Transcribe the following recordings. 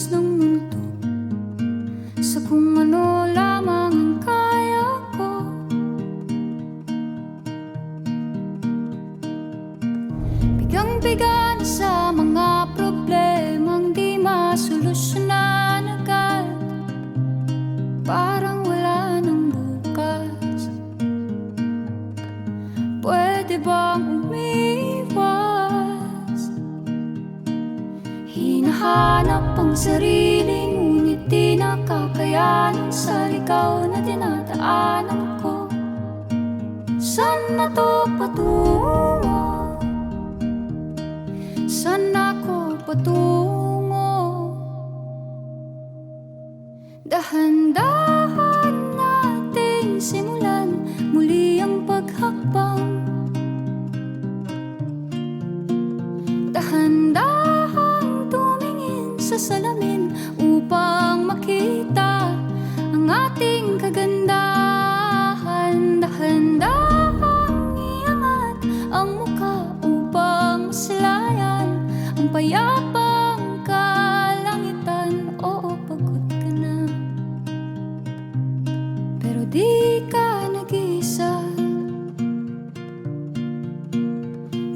kilos ng mundo, sa kung ano lamang ang kaya ko. Bigang-biga na sa mga problemang di masolusyonan agad, parang wala nang bukas. Pwede bang umiwas? Hinahanap ang sarili, ngunit di nakakayanan sa ligaw na dinadaanan ko. Saan na to patungo? Saan ako patungo? Dahan-dahan nating simulan muli ang paghakbang. Dahan-dahang tumingin sa salamin upang makita ang ating kagandahan. Dahan-dahang iangat ang mukha upang maslayan ang payapang kalangitan. Oo, pagod ka na, pero di ka nag-iisa.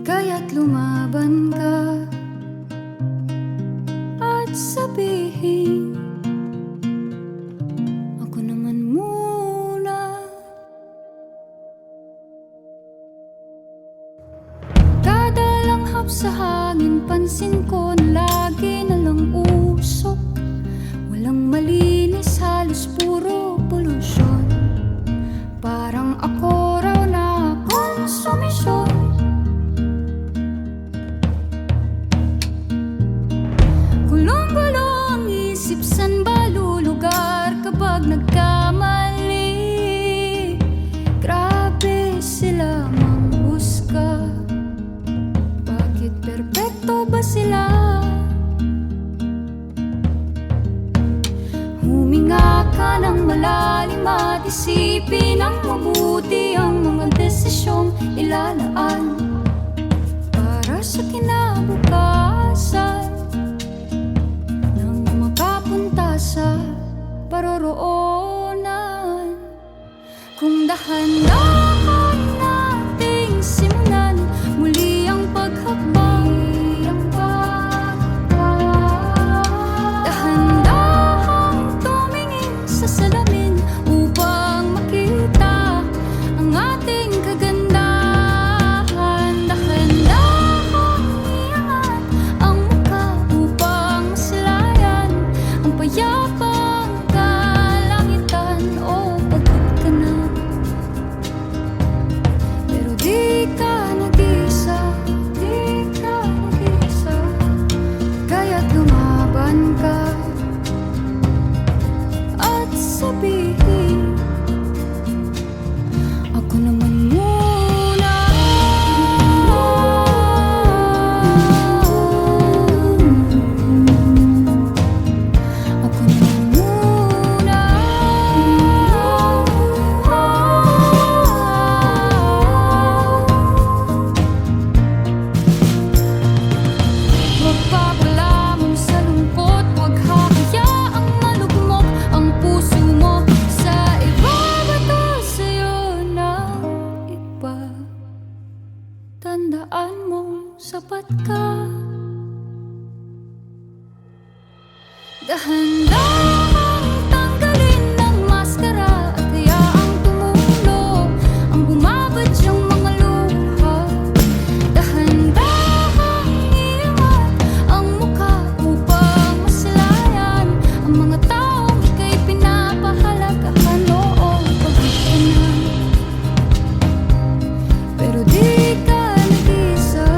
Kaya't lumaban ka at sabihin, ako naman muna. Kada langhap sa hangin, pansin ko na lagi na lang usok. Walang malinis, halos puro polusyon. Parang ako raw na konsumisyon. Gulong-gulo ang isip, san ba lulugar kapag nagkamali? Grabe sila manghusga, bakit perpekto ba sila? Huminga ka ng malalim at isipin ang mabuti ang mga desisyong ilalaan para sa kinabukasan, nang makapunta sa paroroonan. Kung dahan-dahan nating simulan muli ang paghakbang, dahan-dahang tumingin sa salamin upang makita ang ating kagandahan. Dahan-dahang iangat ang mukha upang maslayan ang payapang kalangitan. Oh, pagod ka na, pero di ka nag-iisa. Di ka nag-iisa. Kaya't lumaban ka at sabihin, ako naman muna. Ako naman muna. Huwag papalamon sa lungkot, huwag hahayaang malugmok ang puso mo sa iba. Bato sa'yo ng iba. Tandaan mong sapat ka. Dahan-dahang tanggalin ng maskara at hayaang tumulo ang bumabadyang mga luha. Dahan-dahang iangat ang mukha upang maslayan ang mga taong ika'y pinapahalagahan. Oo, pagod ka na, pero di ka nag-iisa.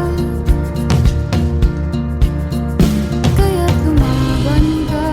Kaya't lumaban ka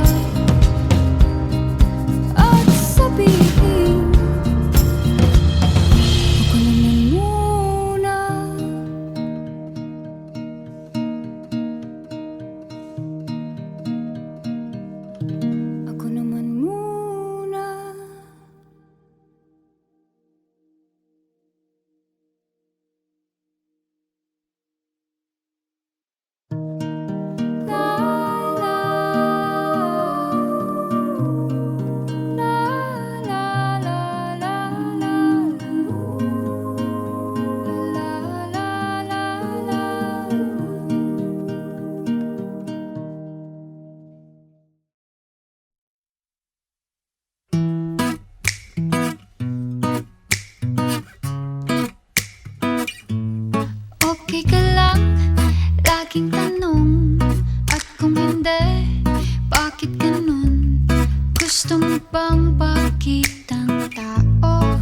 bang pakitang tao?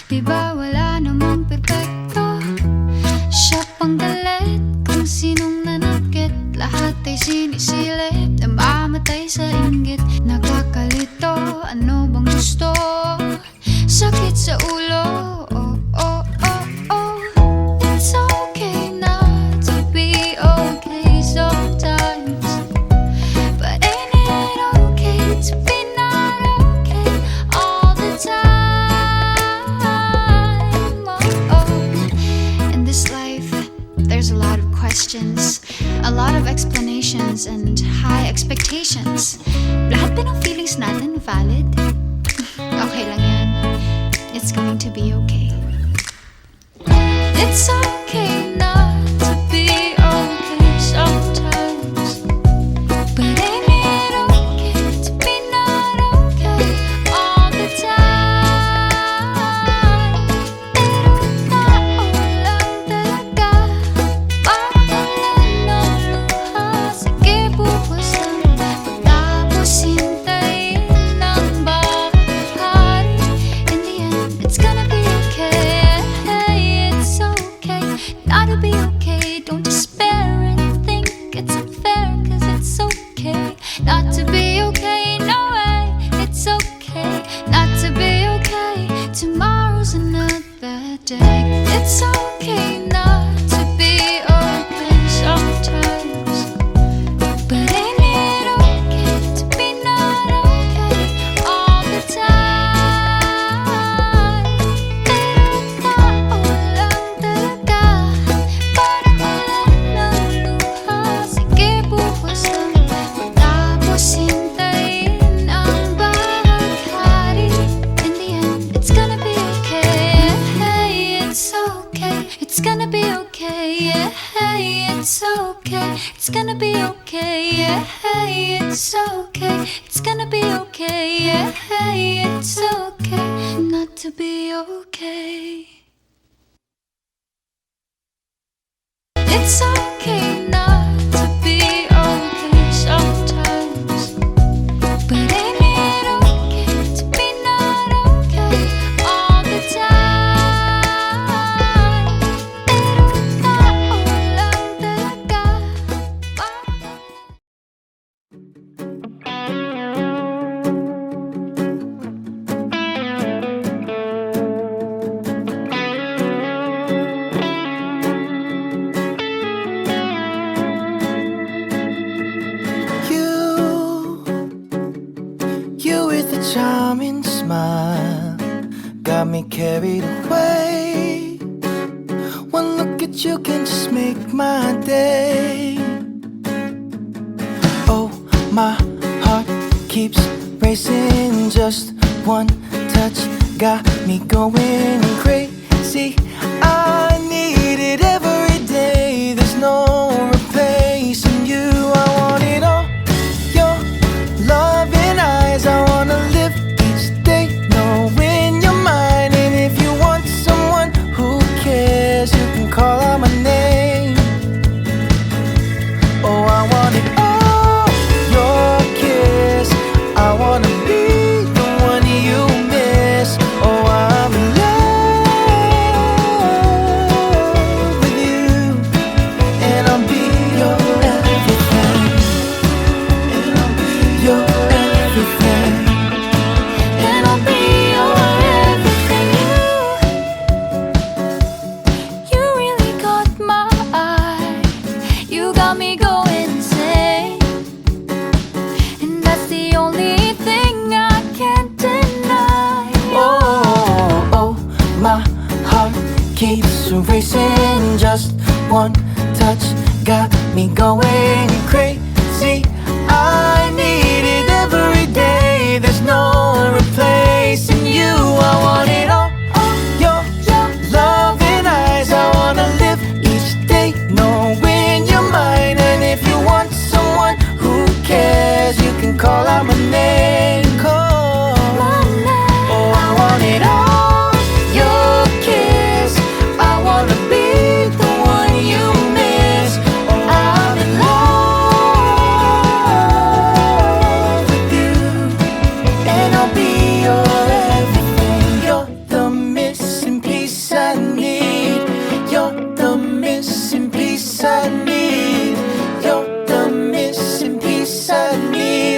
Diba wala namang perfecto? Siya pang galit kung sinong nanakit. Lahat ay sinisilip, namamatay sa inggit. Nakakalito, ano bang gusto? Sakit sa ulo, oh, oh, oh, oh. It's okay not to be okay sometimes, but ain't it okay to be not okay all the time? Oh, oh. In this life, there's a lot of questions, a lot of explanations, and high expectations. Lahat ba ng feelings natin valid? Okay lang yan. It's going to be okay. It's okay not to be okay sometimes, but ain't it okay to be not okay all the time? Pero tao lang talaga, parang wala ng luha. Sige bukasan, pagtapos hintayin ng bahari. In the end, it's gonna be okay. It's okay not to be okay. Don't despair and think it's unfair, 'cause it's okay not to be okay. No way, it's okay not to be okay. Tomorrow's another day. It's okay not to be okay sometimes, but ain't it okay to be not okay all the time? Pero tao lang talaga, parang wala ng luha. Sige bukasan, pagtapos hintayin ang bahaghari. In the end, it's gonna be okay. It's okay, it's gonna be okay. It's okay, it's gonna be okay. It's okay, it's gonna be okay. It's okay not to be okay. It's okay not to be okay sometimes, but ain't it okay to be not okay all the time? Pero tao lang talaga, parang You with a charming smile got me carried away. One look at you can just make my day. Oh, my heart keeps racing. Just one touch got me going crazy. I need it every day. There's no replacing you. I want it all. Your loving eyes. I wanna live each day knowing you're mine. And if you want someone who cares, you can call out my name. Oh, I want it all. Your kiss. I wanna be the one you miss. Oh, I'm in love with you.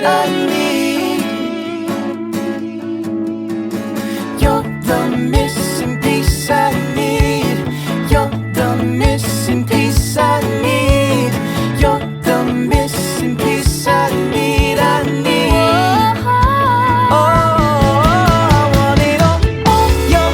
I need. You're the missing piece I need. You're the missing piece I need. You're the missing piece I need. I need. Oh, I want it all. Your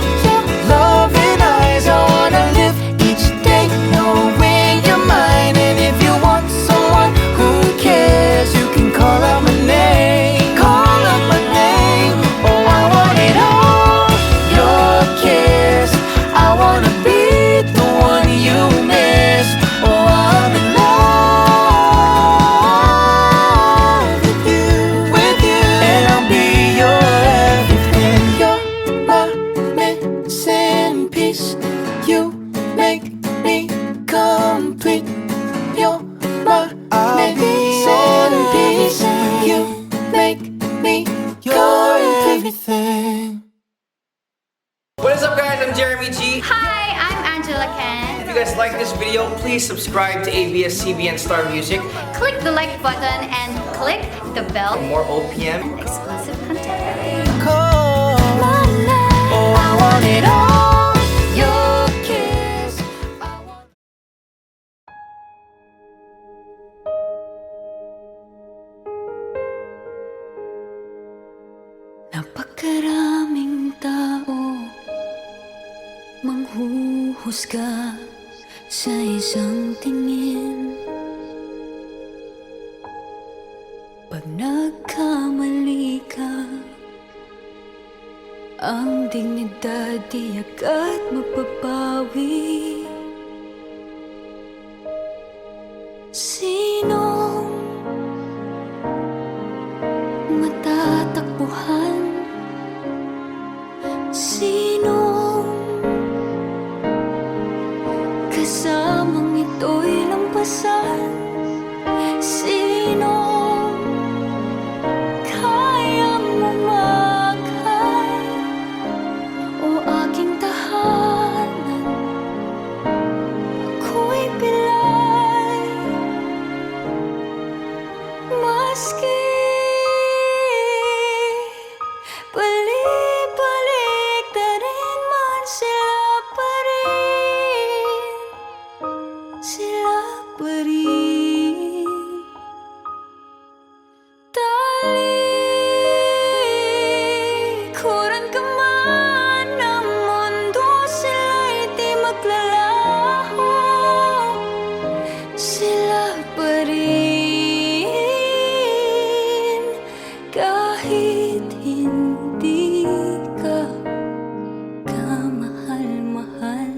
loving eyes. I wanna live each day knowing you're mine. And if you want someone who cares, you can call out my name. Call out my name. Oh, I want it all. Your kiss. I wanna be the one you miss. Oh, I'm in love with you, and I'll be your everything. You're my missing piece. You make me complete. You're my missing piece. You make me your everything. What is up, guys? I'm Jeremy G. Hi, I'm Angela Ken. If you guys like this video, please subscribe to ABS-CBN Star Music Click the like button and click the bell for more OPM. and exclusive content. Call. Oh, I want it all. Your kiss. I want. Napakaraming tao manghuhusga sa isang tingin. Pag nagkamali ka, ang dignidad di agad mapapawi. Sinong matatakbuhan? Sinong kasamang ito'y lampasan? Sinong kayang umakay o aking tahanan? Ako'y pilay, maski balik-balik na rin man sila pa rin. Sila pa rin. Talikuran ka man ng mundo, sila'y di maglalaho. Sila pa rin. Kahit hindi ka kamahal-mahal,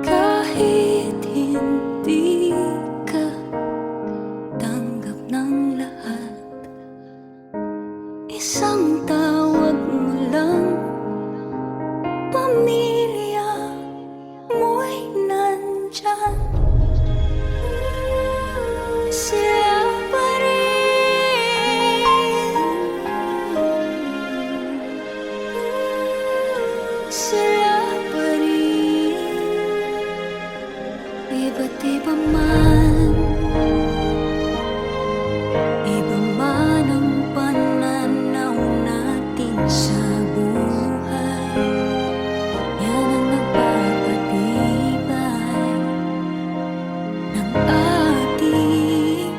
kahit hindi ka tanggap ng lahat, isang tawag mo lang, pamilya mo'y nandyan. Sila pa rin. Sila pa rin. Iba't iba man, iba man ang pananaw natin sa buhay. Yan ang nagpapatibay ng ating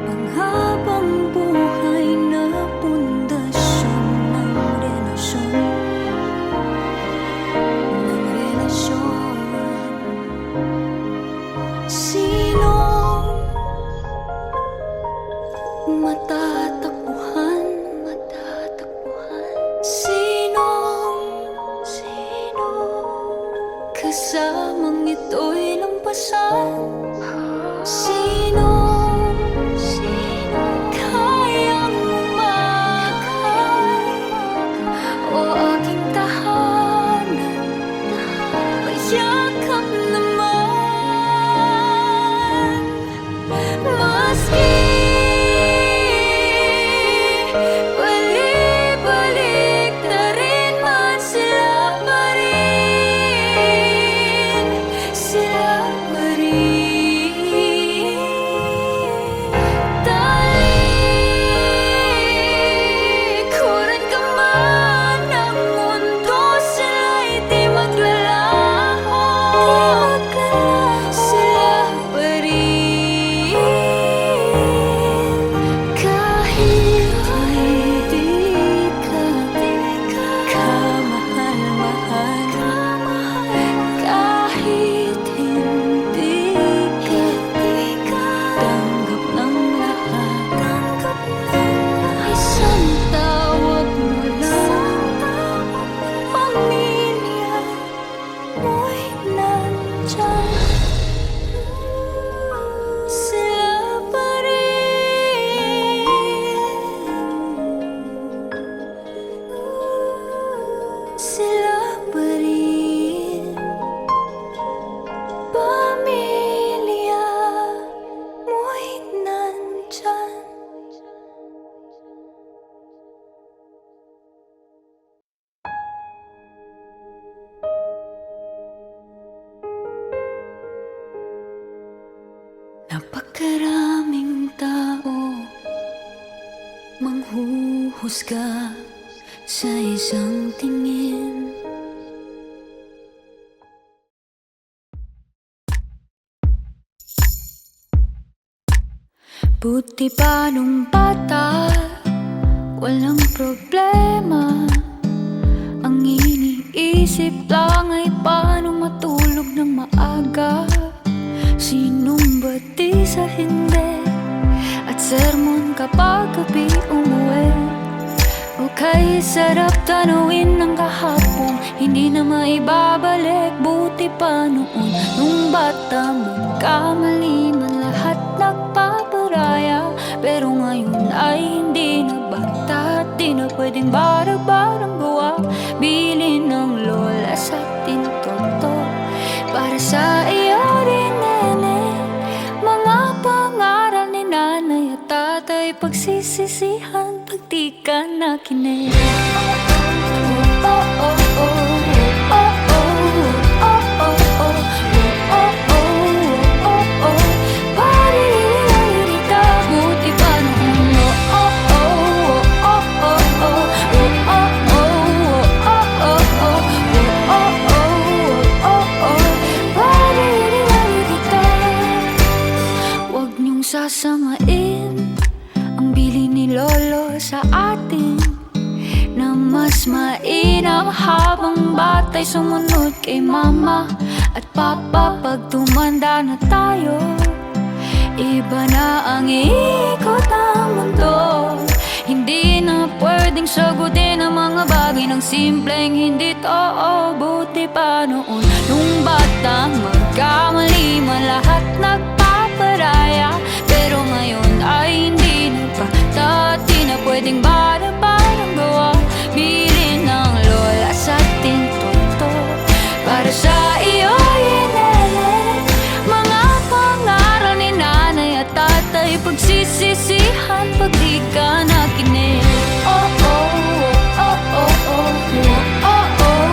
panghabang buhay na pundasyon ng relasyon. Sinong matatakbuhan? Sinong kasamang ito'y lampasan? Sinong kayang umakay o aking tahanan? Payakap naman, maski huhusga sa isang tingin. Buti pa nung bata, walang problema. Ang iniisip lang ay paano matulog ng maaga. Sinong bati sa hindi, at sermon kapag gabi umuwi. Okay, sarap tanawin ng kahapon, hindi na maibabalik. Buti pa noon, nung bata magkamali man lahat nagpaparaya. Pero ngayon ay hindi na bata, di na pwedeng barang-barang gawa. Bilin ng lola sa atin toto, para sa iyo rin nene. Mga pangaral ni nanay at tatay, pagsisisihan pag di ka nakinig. Oh, oh, oh, oh, oh, oh, oh, oh, oh, oh, oh, oh, oh. Paririta, buti pa noon. Oh, oh, oh, oh, oh, oh, oh, oh, oh, oh, oh, oh, oh. Paririta, huwag niyong sasamain ang bili ni lolo sa atin, na mas mainam habang batay sumunod kay mama at papa. Pag tumanda na tayo, iba na ang iikot ng mundo. Hindi na pwedeng sagutin ang mga bagay ng simpleng hindi totoo. Buti pa noon, nung bata magkamali man lahat nagpaparaya. Pero ngayon ay hindi na bata, di na pwedeng barang-barang gawa. Bilin ng lola sa ating toto, para sa iyo inene. Mga pangaral ni nanay at tatay, pagsisisihan pag di ka nakinig. Oh, oh, oh, oh, oh, oh, oh, oh,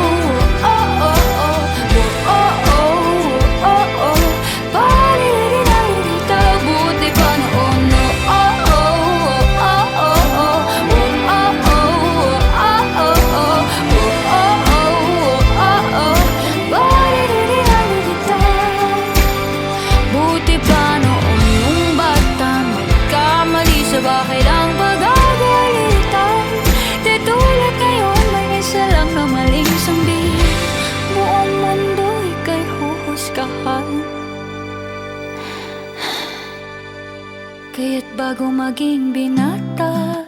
oh, oh, oh, oh, oh, oh. Paririta, buti pa noon. Oh, oh, oh, oh, oh, oh, oh, oh, oh, oh, oh. Paririta, buti pa noon nung bata magkamali sa bahay lang pag-agalitan. Di tulad ngayon, may isa lang na maling sambi, buong mundo ika'y huhusgahan. Kaya't bago maging binata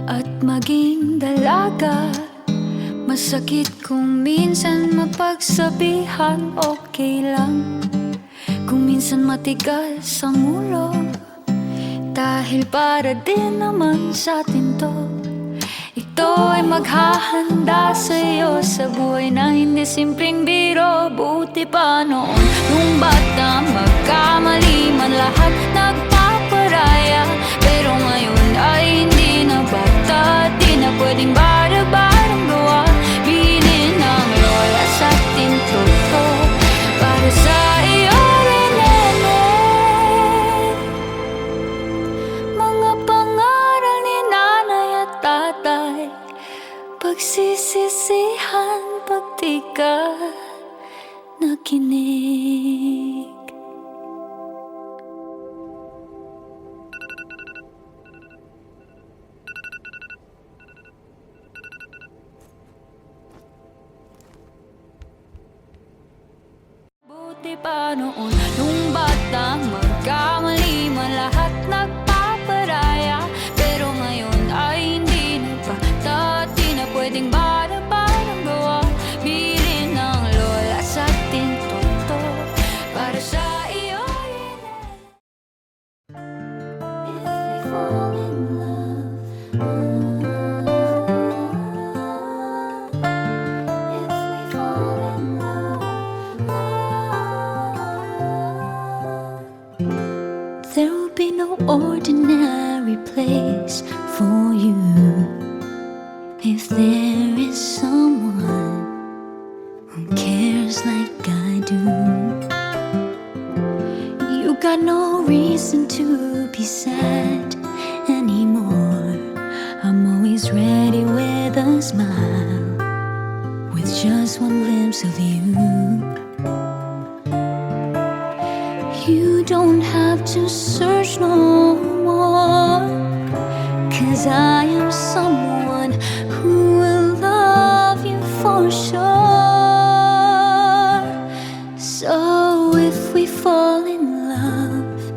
at maging dalaga, masakit kung minsan mapagsabihan okay lang. Kung minsan matigas ang ulo, dahil para din naman sa atin to. Ito ay maghahanda sa'yo sa buhay na hindi simpleng biro. Buti pa noon, nung bata magkamali man lahat nagpaparaya. Pero ngayon ay hindi na bata, di na pwedeng barang-barang gawa. Bilin ng lola sa ating toto, para sa iyo rin nene. Mga pangaral ni nanay at tatay, pagsisisihan pag di ka nakinig. Buti pa noon, nung bata magkamali man lahat nagpaparaya. Pero ngayon ay hindi na bata, di na pwedeng barang-barang gawa. Bilin ng lola sa ating toto, para sa iyo yun. If we fall in love, if we fall in love, there will be no ordinary place for you. If there is someone who cares like I do, you got no reason to be sad anymore. I'm always a smile with just one glimpse of you. You don't have to search no more, 'cause I am someone who will love you for sure. So if we fall in love,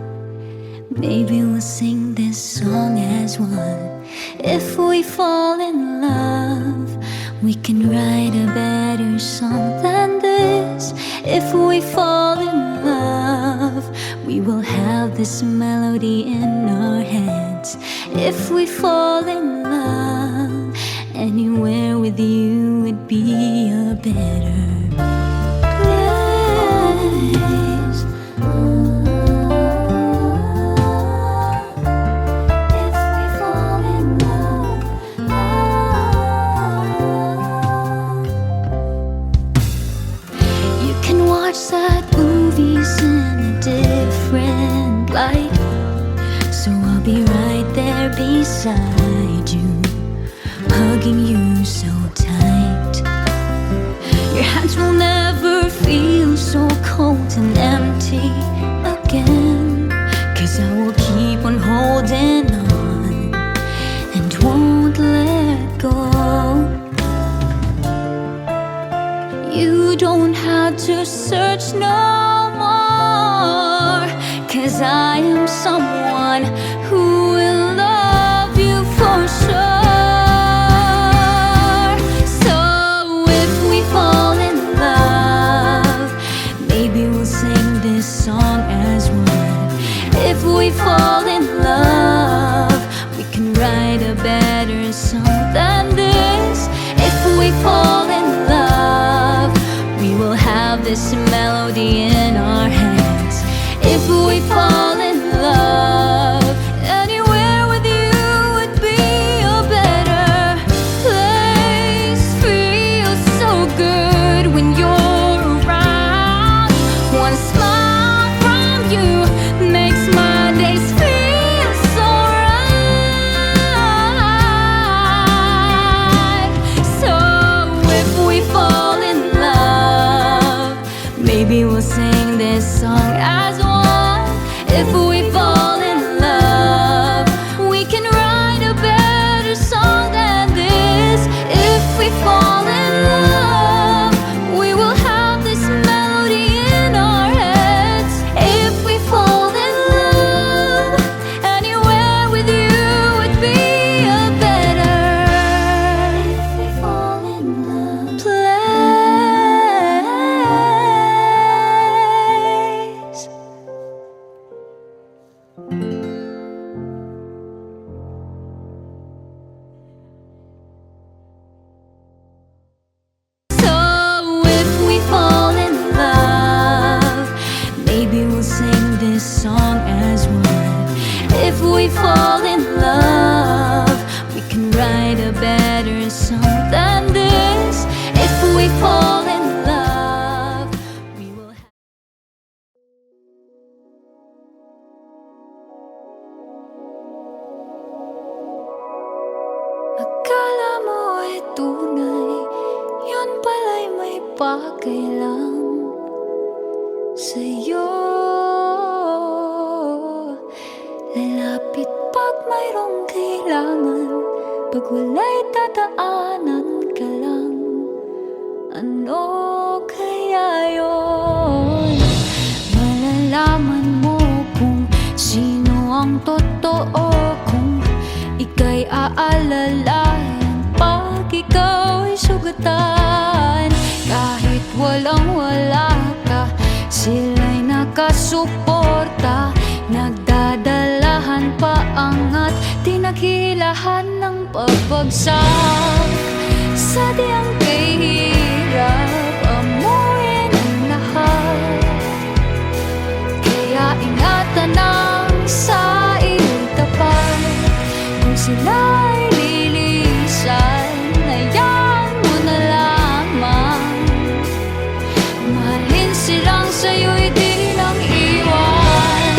maybe we'll sing this song as one. If we fall in love, we can write a better song than this. If we fall in love, we will have this melody in our heads. If we fall in love, anywhere with you would be a better place. If we fall in love, you can watch sad movies in a different light. So I'll be right there beside you, hugging you so tight. Your hands will never feel so cold and empty again, 'cause I will keep on holding on and won't let go. You don't have to search no more, 'cause I am someone who will love you for sure. So if we fall in love, maybe we'll sing this song as one. If we fall in love, we can write a better song than this. If we fall in love, we will have this melody in our heads. If we fall in love, anywhere with you would be a better place. Feels so good when you're around. One smile from you makes my days feel so right. So if we fall in love, maybe we'll sing this song as one. If we fall in love, we can write a better song than this. If we fall in love, we will have this melody in our heads. If we fall in love, anywhere with you would be a better, if we fall in love, place. So if we fall in love, maybe we'll sing this song as one. If we fall in love, we can write a better song than this. If we fall in love, we will have. Akala mo ay tunay, yun pala'y may pakailan sa'yo. Lalapit pag mayroong kailangan, pag wala'y tataanan ka lang. Ano kaya yun? Malalaman mo kung sino ang totoo, kung ika'y aalalayan pag ikaw'y sugatan. Kahit walang-wala ka, sila'y nakasuporta, nagdadalahan paangat, tinakilahan ng pagbagsak. Sa diyang kahirap, amuyin ang lahat. Kaya ingatan ang sa iyong tapat. Kung sila'y lilisan, hayaan mo na lamang. Mahalin silang sa'yo'y di nang iwan.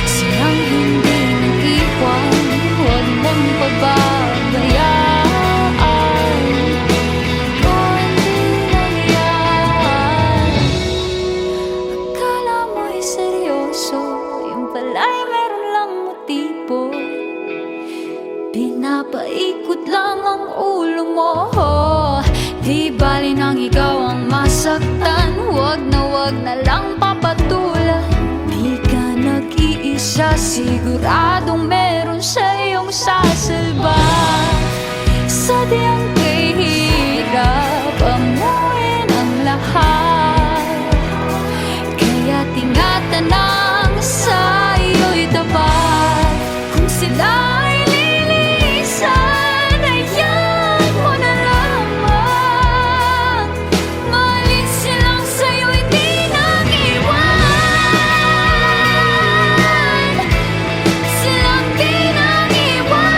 Silang hindi nang iwan, huwag mong pababayaan. pinapaikot lang ang ulo mo. Di bali nang ikaw ang masaktan, wag na lang papatulan. Di ka nag-iisa, siguradong meron sa iyong sasalba. Sadyang kahirap amuin ang lahat, kaya't ingatan ang sa iyo'y tapat. Kung sila ay lilisan, hayaan mo na lamang. Malis silang sa'yo'y di nang iwan, silang di nang iwan,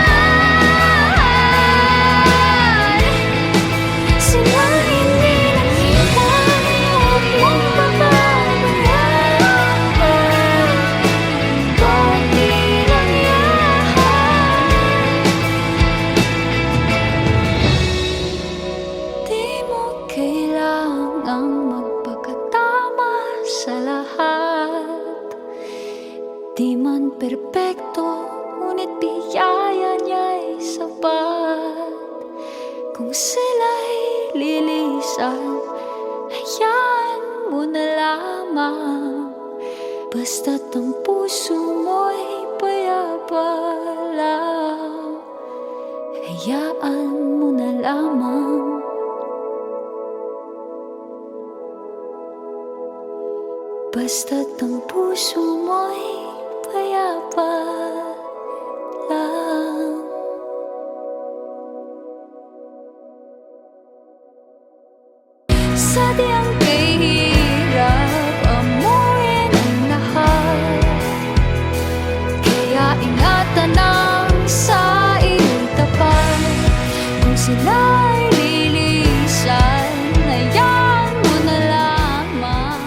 silang hindi nang iwan. Huwag mong papabayaan, konti lang yan. Di mo kailangang magpakatama sa lahat. Di man perpekto, ngunit biyaya niya'y sapat. Kung sila'y lilisan, hayaan mo na lamang. Basta't ang puso mo'y payapa lang, hayaan mo na lamang. Basta't ang puso mo'y payapa lang. Sadyang kahirap amuin ang lahat, kaya ingatan ang sa iyong tapat. Kung sila'y lilisan, hayaan mo na lamang.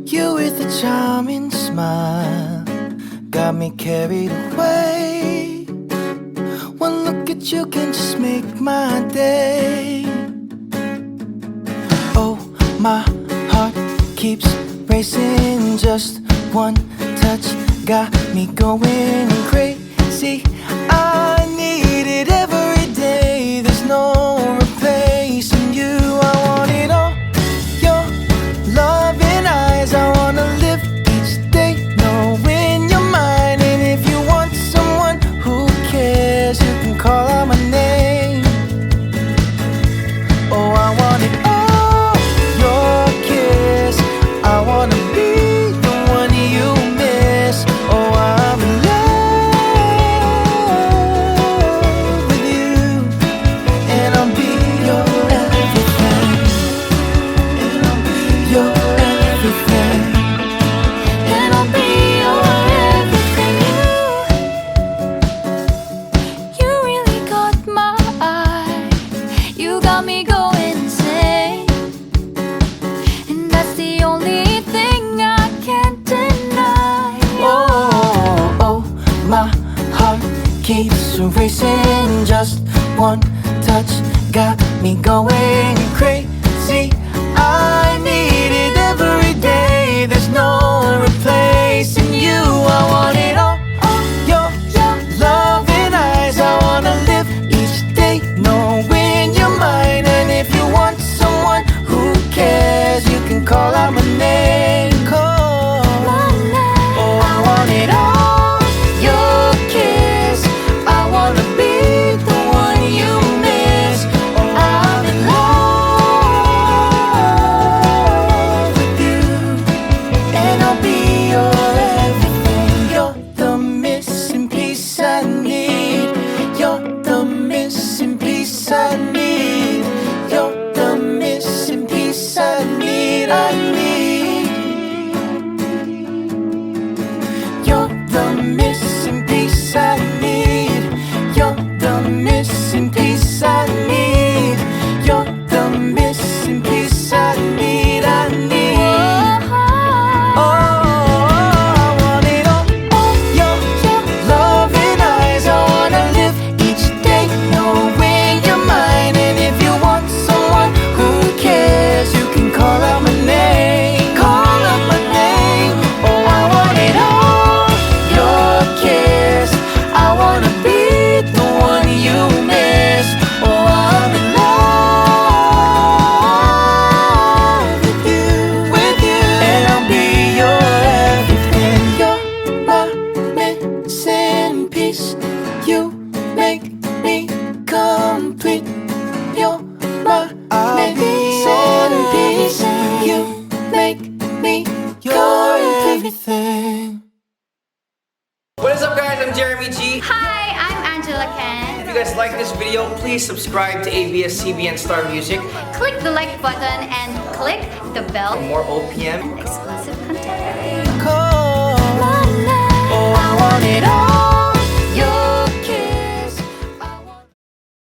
You with a charming smile got me carried away. One look at you can just make my day. Oh, my heart keeps racing. Just one touch got me going crazy. I need it every day. There's no replacing you. I want it all. Your loving eyes. I wanna live each day knowing you're mine. And if you want someone who cares, you can call out my name. Oh, I want it all. Your kiss. I wanna be the one you miss. Oh, I'm in love with you, and I'll be your everything. And I'll be your everything. And I'll be your everything. You really got my eye. You got me going insane, and that's the only thing I can't deny. Oh, oh, my heart keeps racing. Just one touch got me going crazy. I need it every day. There's no replacing you. I want it all. Your loving eyes. I wanna live each day knowing you're mine. And if you want someone who cares, you can call out my name. Call. Oh, I want it all. Your kiss. I wanna be the one you miss. Oh, I'm in love please subscribe to ABS-CBN Star Music Click the like button and click the bell for more OPM. exclusive content. Call. I want it all.